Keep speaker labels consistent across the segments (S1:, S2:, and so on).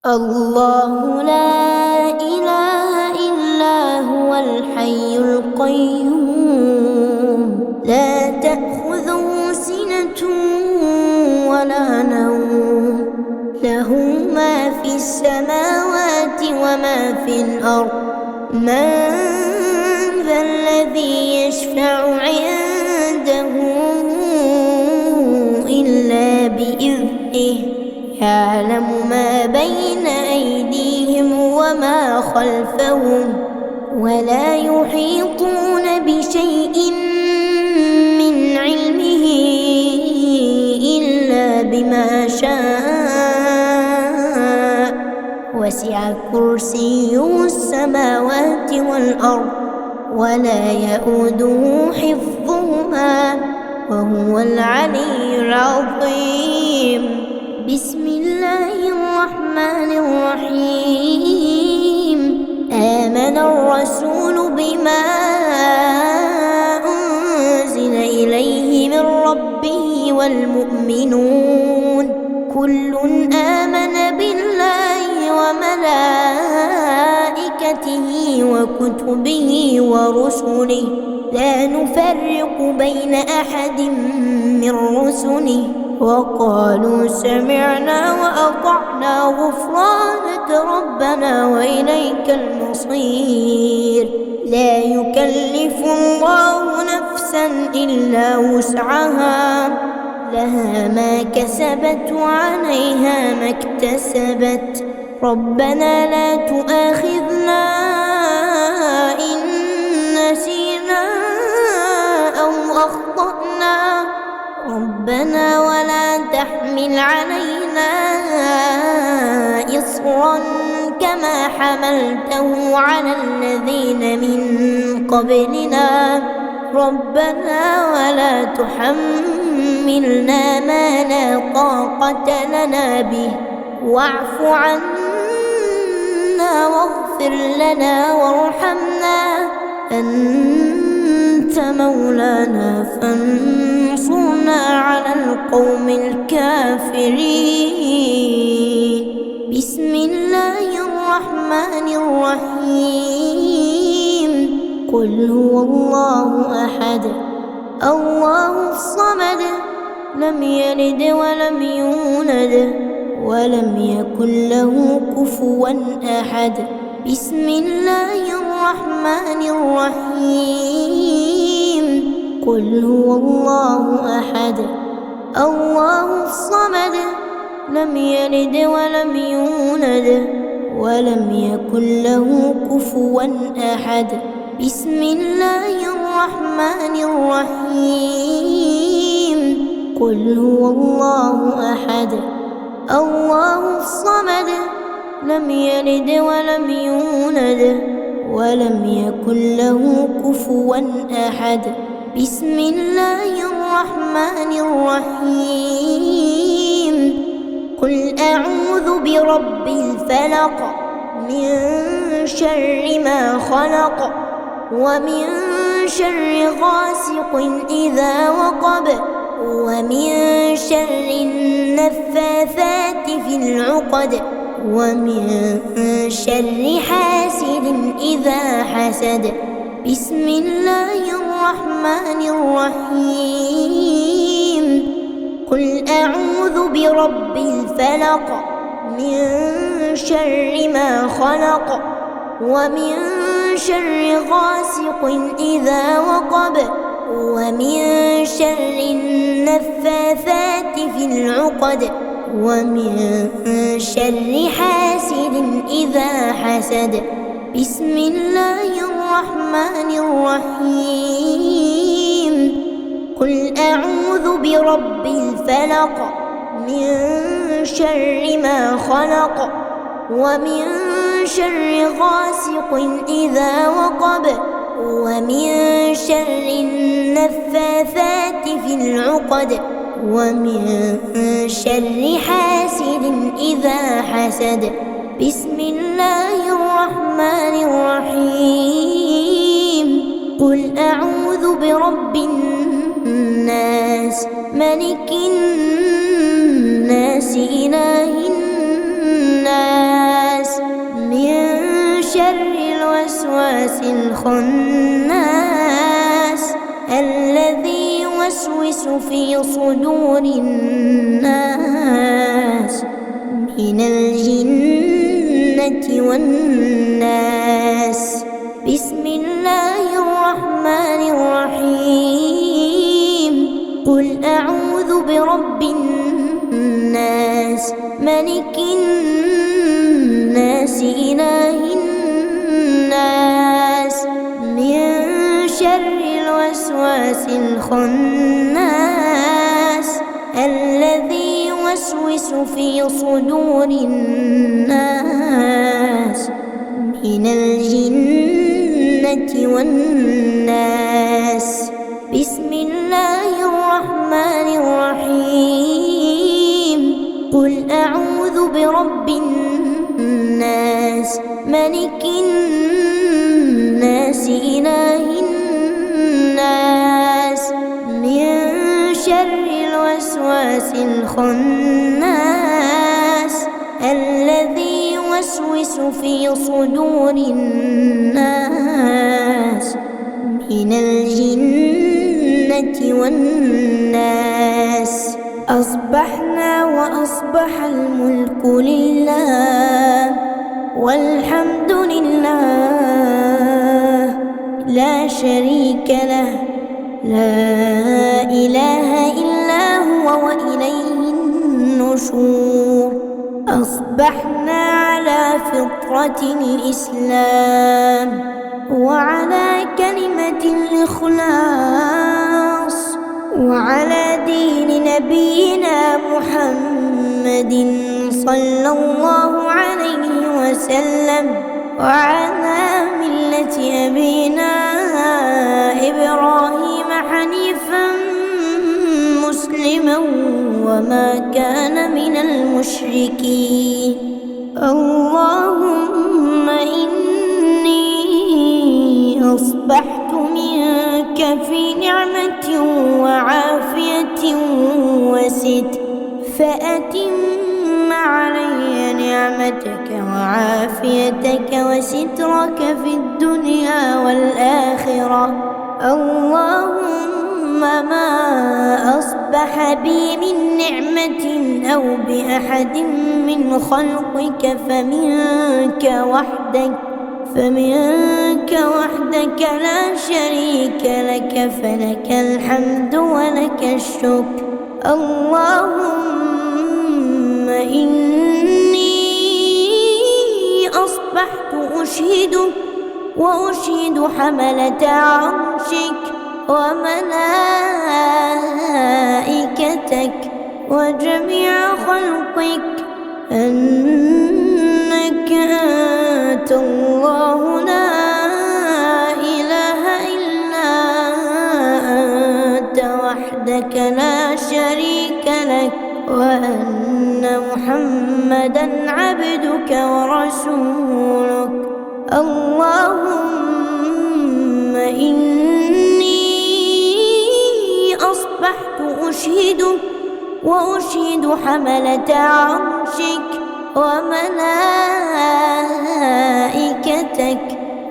S1: الله لا إله إلا هو الحي القيوم لا تأخذه سنة ولا نوم له ما في السماوات وما في الأرض من ذا الذي يشفع عنده إلا بإذنه يعلم ما بين أيديهم وما خلفهم ولا يحيطون بشيء من علمه إلا بما شاء وسع كرسيه السماوات والأرض ولا يئوده حفظهما وهو العلي العظيم. بسم الله الرحمن الرحيم. آمن الرسول بما أنزل إليه من ربه والمؤمنون كل آمن بالله وملائكته وكتبه ورسله لا نفرق بين أحد من رسله وقالوا سمعنا وأطعنا غفرانك ربنا وإليك المصير. لا يكلف الله نفسا إلا وسعها لها ما كسبت وعليها ما اكتسبت ربنا لا تؤاخذنا إن نسينا أو أخطأنا ربنا ولا تحمل علينا إصرا كما حملته على الذين من قبلنا ربنا ولا تحملنا ما لا طاقة لنا به واعف عنا واغفر لنا وارحمنا أنت مولانا فانصرنا على القوم الكافرين. بسم الله الرحمن الرحيم. قل هو الله أحد الله الصمد لم يلد ولم يولد ولم يكن له كفوا أحد. بسم الله الرحمن الرحيم. قل هو الله أحد الله الصمد لم يلد ولم يولد ولم يكن له كفوا أحد. بسم الله الرحمن الرحيم. قل هو الله أحد الله الصمد لم يلد ولم يولد ولم يكن له كفوا أحد. بسم الله الرحمن الرحيم. قل أعوذ برب الفلق من شر ما خلق ومن شر غاسق إذا وقب ومن شر النفاثات في العقد ومن شر حاسد إذا حسد. بسم الله الرحمن الرحيم. قل أعوذ برب الفلق من شر ما خلق ومن شر غاسق إذا وقب ومن شر النفاثات في العقد ومن شر حاسد إذا حسد. بسم الله الرحمن الرحيم. قل أعوذ برب الفلق من شر ما خلق ومن شر غاسق إذا وقب ومن شر النفاثات في العقد ومن شر حاسد إذا حسد. بسم الله الرحمن الرحيم. قل أعوذ برب الناس ملك الناس إله الناس الوسواس الخناس الذي يوسوس في صدور الناس من الجنة والناس. بسم الله الرحمن الرحيم. قل أعوذ برب الناس ملك الناس إله الناس من شر الوسواس الخناس الذي يوسوس في صدور الناس من الجنة والناس. بسم الله الرحمن الرحيم. قل أعوذ برب الناس ملك الناس إله الناس من شر الوسواس الخناس الذي يوسوس في صدور الناس من الجنة والناس. أصبحنا وأصبح الملك لله والحمد لله لا شريك له لا إله إلا هو وإليه النشور. أصبحنا على فطرة الإسلام وعلى كلمة الإخلاص وعلى دين نبينا محمد صلى الله عليه وسلم وعلى ملة أبينا إبراهيم حنيفا مسلما وما كان من المشركين. اللهم إني أصبحت منك في نعمة وعافية وستر فأتم علي نعمتك وعافيتك وسترك في الدنيا والآخرة. اللهم ما أصبح بي من نعمة أو بأحد من خلقك فمنك وحدك لا شريك لك فلك الحمد ولك الشكر. اللهم إني أصبحت أشهدك وأشهد حملة عرشك وملائكتك وجميع خلقك أنك أنت الله لا إله إلا أنت وحدك لا شريك لك وأن محمدا عبدك ورسولك. اللهم إني أصبحت أشهدك وأشهد حملة عرشك وملائكتك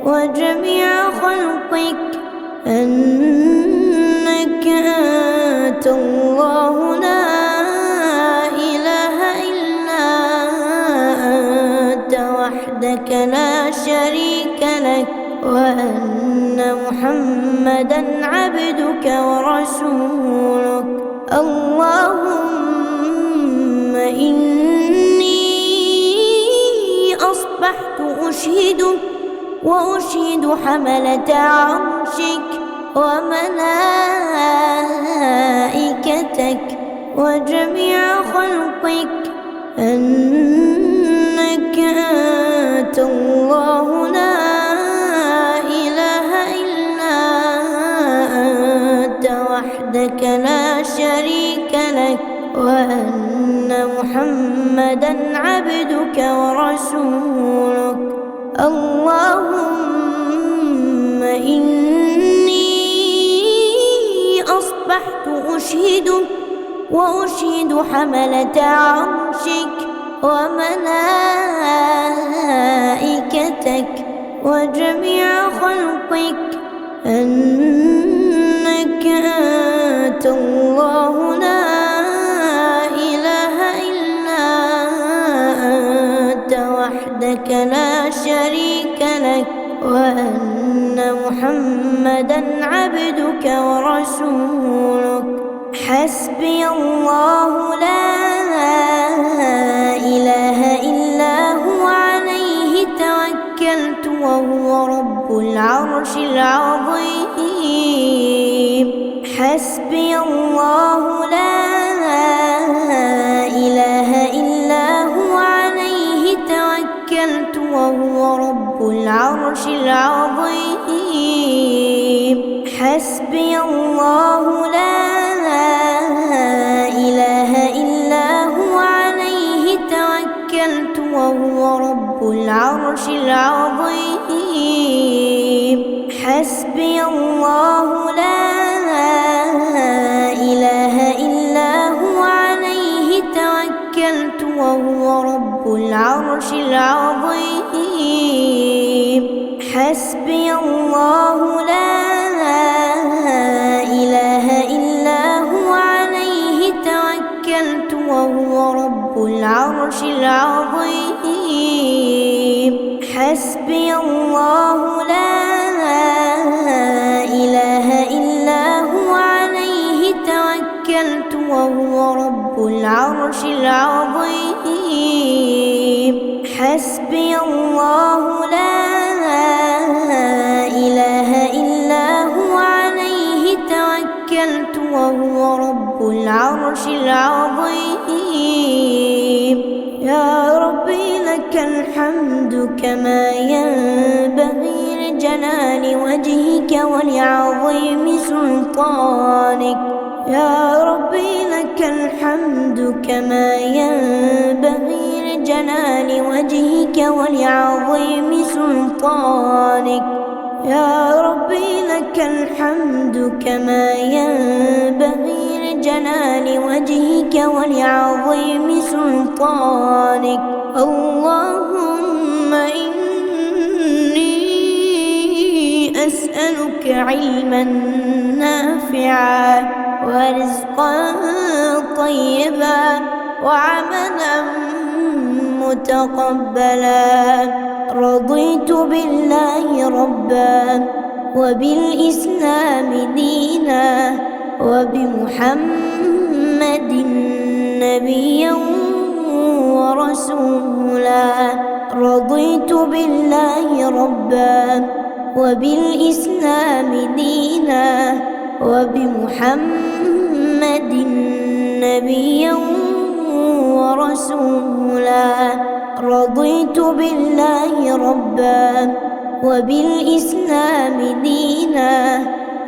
S1: وجميع خلقك أنك أنت الله لا إله إلا أنت وحدك لا شريك لك وأن محمدا عبدك ورسولك. اللهم إني أصبحت أشهدك وأشهد حملة عرشك وملائكتك وجميع خلقك أنك أنت الله لا إله إلا أنت وحدك لا شريك لك وأن محمدا عبدك ورسولك. اللهم إني أصبحت أشهدك وأشهد حملة عرشك وملائكتك وجميع خلقك أنك أنت الله لا إله إلا أنت وحدك لا شريك لك، وأن محمدًا عبدك ورسولك. حسبي الله لا إله إلا هو عليه توكلت وهو رب العرش العظيم. حسبي الله لا إله إلا هو عليه توكلت وهو رب العرش العظيم. حسبي الله لا إله إلا هو عليه توكلت وهو رب العرش العظيم. حسبي الله لا إله إلا هو عليه توكلت وهو رب العرش العظيم. حسبي الله لا إله إلا هو عليه توكلت وهو رب العرش العظيم. حسبي الله لا إله إلا هو عليه توكلت وهو رب العرش العظيم. حسبي الله لا إله إلا هو عليه توكلت وهو رب العرش العظيم. يا ربي لك الحمد كما ينبغي لجلال وجهك ولعظيم سلطانك. يا ربي لك الحمد كما ينبغي لجلال وجهك ولعظيم سلطانك. يا ربي لك الحمد كما ينبغي لجلال وجهك ولعظيم سلطانك. اللهم إني أسألك علما نافعا ورزقا طيبا وعملا متقبلا. رضيت بالله ربا وبالإسلام دينا وبمحمد نبيا ورسولا. رضيت بالله ربا وبالإسلام دينا وبمحمد نبيا ورسولا. رضيت بالله ربا وبالإسلام دينا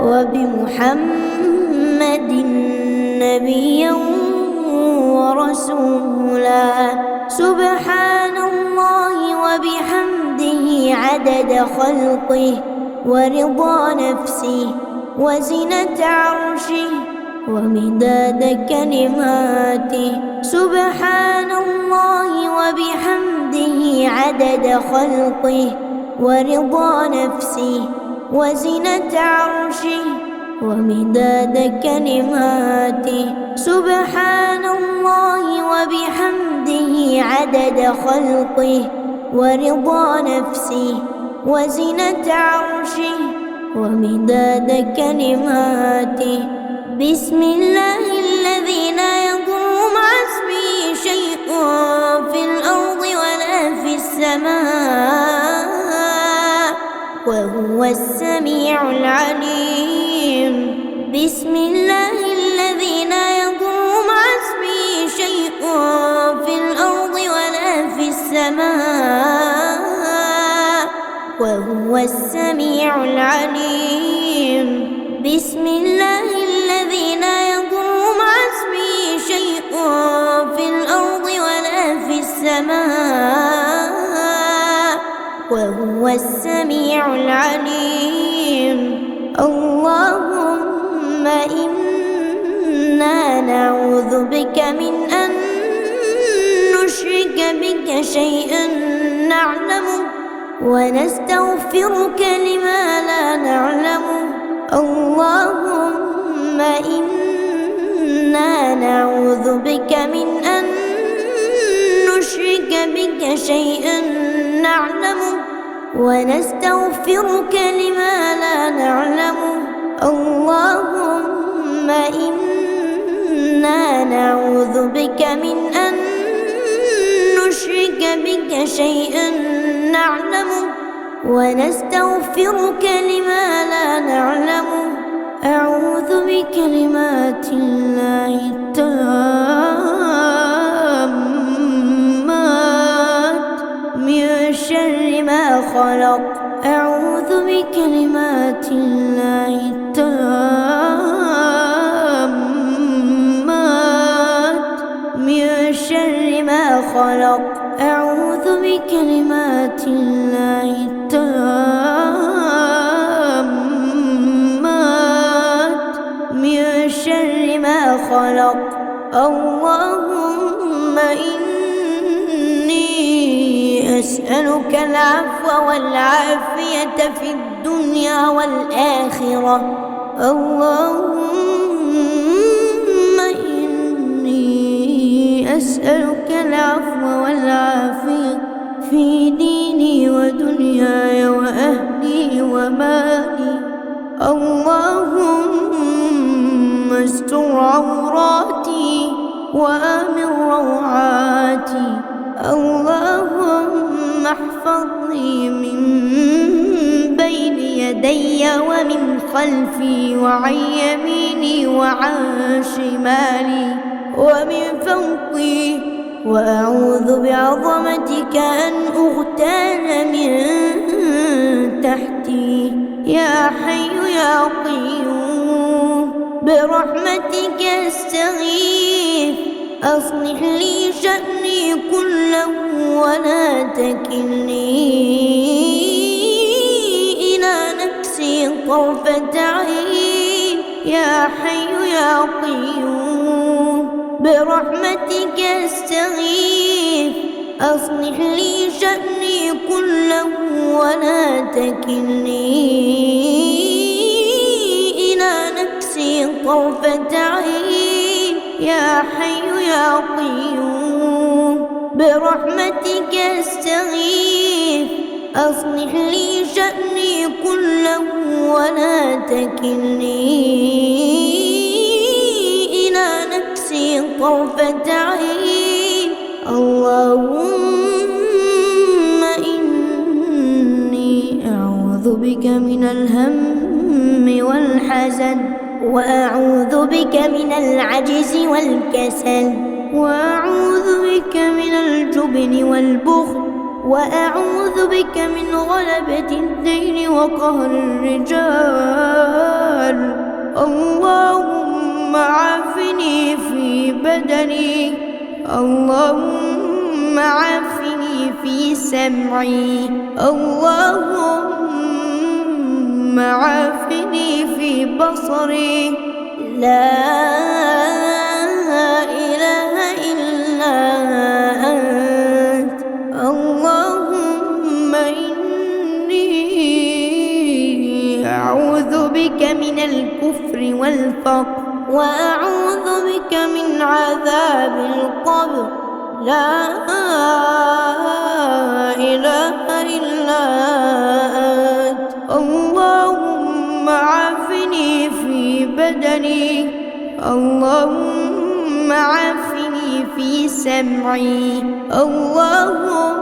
S1: وبمحمد نبيا ورسولا. سبحان الله وبحمده عدد خلقه ورضا نفسه وزنة عرشه ومداد كلماته. سبحان الله وبحمده عدد خلقه ورضا نفسه وزنة عرشه ومداد كلماته. سبحان الله وبحمده عدد خلقه ورضا نفسه وزنة عرشه ومداد كلماته. بسم الله الذي لا يضر مع اسمه شيء في الأرض ولا في السماء وهو السميع العليم. بسم الله الذي لا يضر مع اسمه شيء في الأرض ولا في السماء وهو السميع العليم. بسم الله الذي لا يضر مع اسمه شيء في الأرض ولا في السماء وهو السميع العليم. اللهم إنا نعوذ بك من أن نشرك بك شيئا نعلمه ونستغفرك لما لا نعلم. اللهم إنا نعوذ بك من أن نشرك بك شيئا نعلمه، ونستغفرك لما لا نعلم. اللهم إنا نعوذ بك من أن نشرك بك شيئا نعلمه، ونستغفرك لما لا نعلم. أعوذ بكلمات الله التامات من شر ما خلق. أعوذ بكلمات الله التامات من شر ما خلق. أعوذ بكلمات الله التامات من شر ما خلق. اللهم إني أسألك العفو والعافية في الدنيا والآخرة. اللهم إني أسألك العفو والعافية في ديني ودنياي وأهلي ومالي. اللهم استر عوراتي وآمن روعاتي. اللهم احفظني من بين يدي ومن خلفي وعن يميني وعن شمالي ومن فوقي، وأعوذ بعظمتك أن أغتال من تحتي. يا حي يا قيوم برحمتك أستغيث. أصلح لي شأني كله ولا تكلني إلى نفسي طرفة عين. يا حي يا قيوم برحمتك أستغيث. أصلح لي شأني كله ولا تكلني إلى نفسي طرفة عين. يا حي يا قيوم برحمتك أستغيث. أصلح لي شأني كله ولا تكلني إلى نفسي طرفة عين. اللهم إني أعوذ بك من الهم والحزن، وأعوذ بك من العجز والكسل، وأعوذ بك من الجبن والبخل، وأعوذ بك من غلبة الدين وقهر الرجال. اللهم عافني في بدني. اللهم عافني في سمعي. اللهم عافني في بصري. لا إله إلا أنت. اللهم إني أعوذ بك من الكفر والفقر، وأعوذ بك من عذاب القبر. لا إله إلا أنت. اللهم عافني في بدني. اللهم عافني في سمعي. اللهم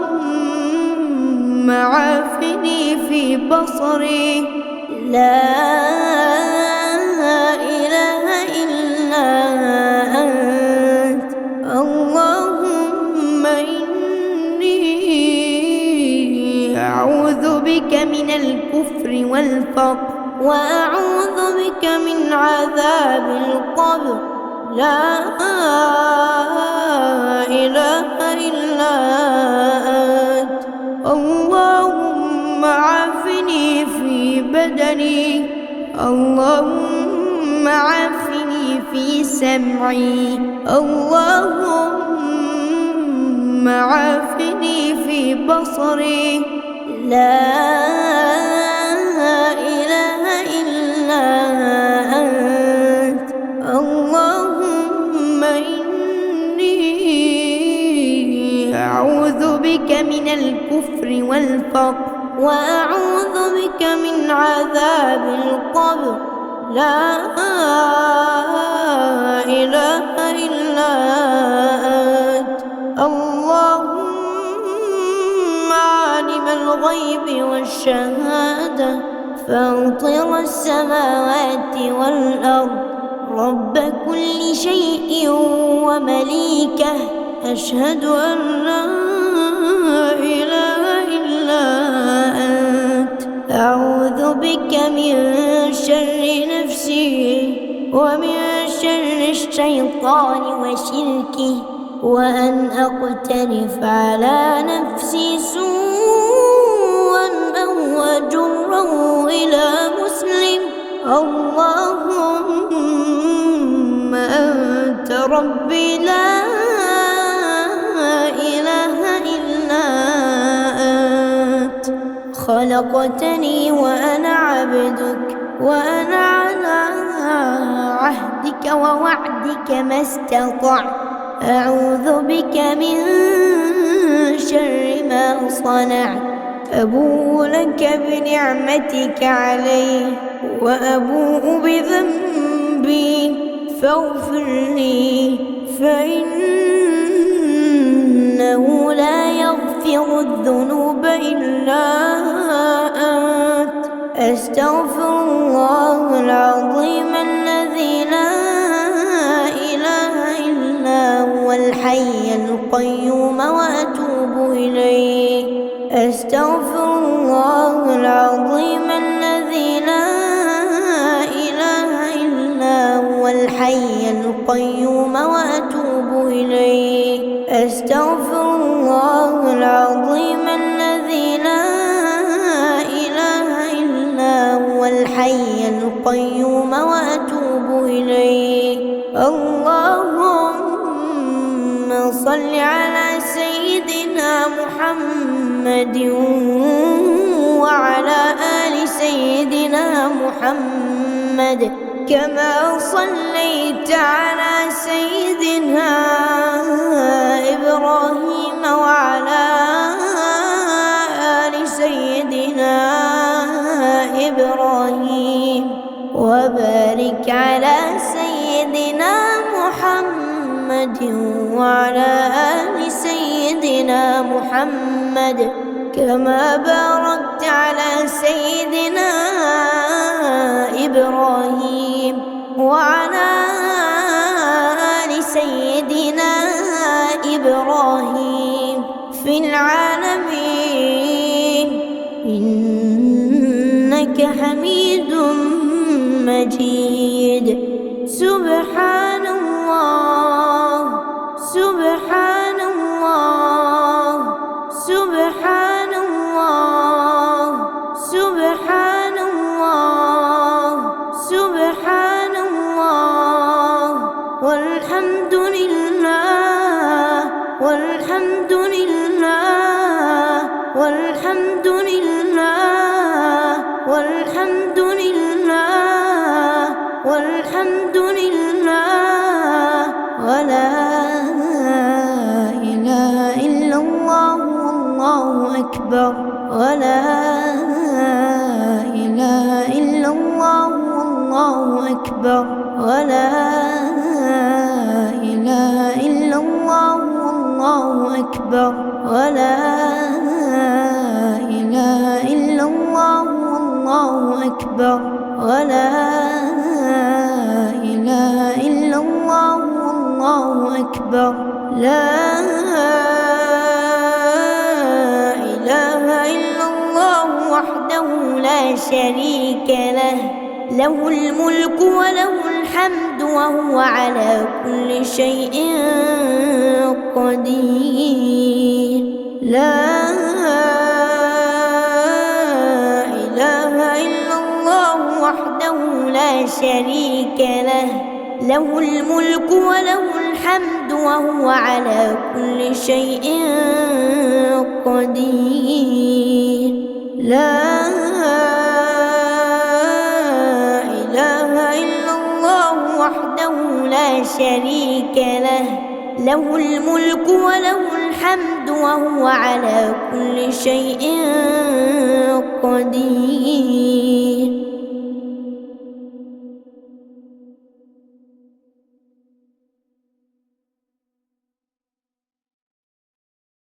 S1: عافني في بصري. لا إله إلا أنت. اللهم إني أعوذ بك من الكفر والفقر، وأعوذ بك من عذاب القبر. لا إله إلا أنت. اللهم عافني في بدني. اللهم عافني في سمعي. اللهم عافني في بصري. لا إله إلا أنت. اللهم إني أعوذ بك من الكفر والفقر، وأعوذ بك من عذاب القبر. لا إله إلا أنت. اللهم عالم الغيب والشهادة، فاطر السماوات والأرض، رب كل شيء ومليكه، أشهد أن لا إله إلا أنت. أعوذ بك من شر نفسي ومن شر الشيطان وشركه، وأن أقترف على نفسي سوءا أو أجره إلى مسلم. اللهم أنت ربي لا إله إلا أنت. خلقتني وأنا عبدك، وأنا على عهدك ووعدك ما استطعت. أعوذ بك من شر ما صنعت. أبوء لك بنعمتك علي، وأبوء بذنبي، فاغفر لي، فإنه لا يغفر الذنوب إلا أنت. أستغفر الله العظيم الذي لا إله إلا هو الحي القيوم، وأتوب إليه. أستغفر الله العظيم الذي لا إله إلا هو الحي القيوم، وأتوب إليه. أستغفر الله العظيم الذي لا إله إلا هو الحي القيوم، وأتوب إليه. اللهم صل على سيدنا محمد وعلى آل سيدنا محمد، كما صليت على سيدنا إبراهيم وعلى آل سيدنا إبراهيم، وبارك على سيدنا محمد وعلى آل سيدنا محمد، كما باركت على سيدنا إبراهيم وعلى آل سيدنا إبراهيم في العالمين إنك حميد مجيد. سبحان الله، سبحان الله، سبحان الله، سبحان الله، سبحان الله، والحمد لله، والحمد لله، والحمد لله، والحمد لله، والحمد لله، ولا إله إلا الله، والله أكبر. ولا إله إلا الله، والله أكبر. ولا إله إلا الله، والله أكبر. ولا إله إلا الله، والله أكبر. ولا إله إلا الله، والله أكبر. لا إله إلا الله وحده لا شريك له، له الملك وله الحمد وهو على كل شيء قدير. لا إله إلا الله وحده لا شريك له، له الملك وله الحمد وهو على كل شيء قدير. لا إله إلا الله وحده لا شريك له، له الملك وله الحمد وهو على كل شيء قدير.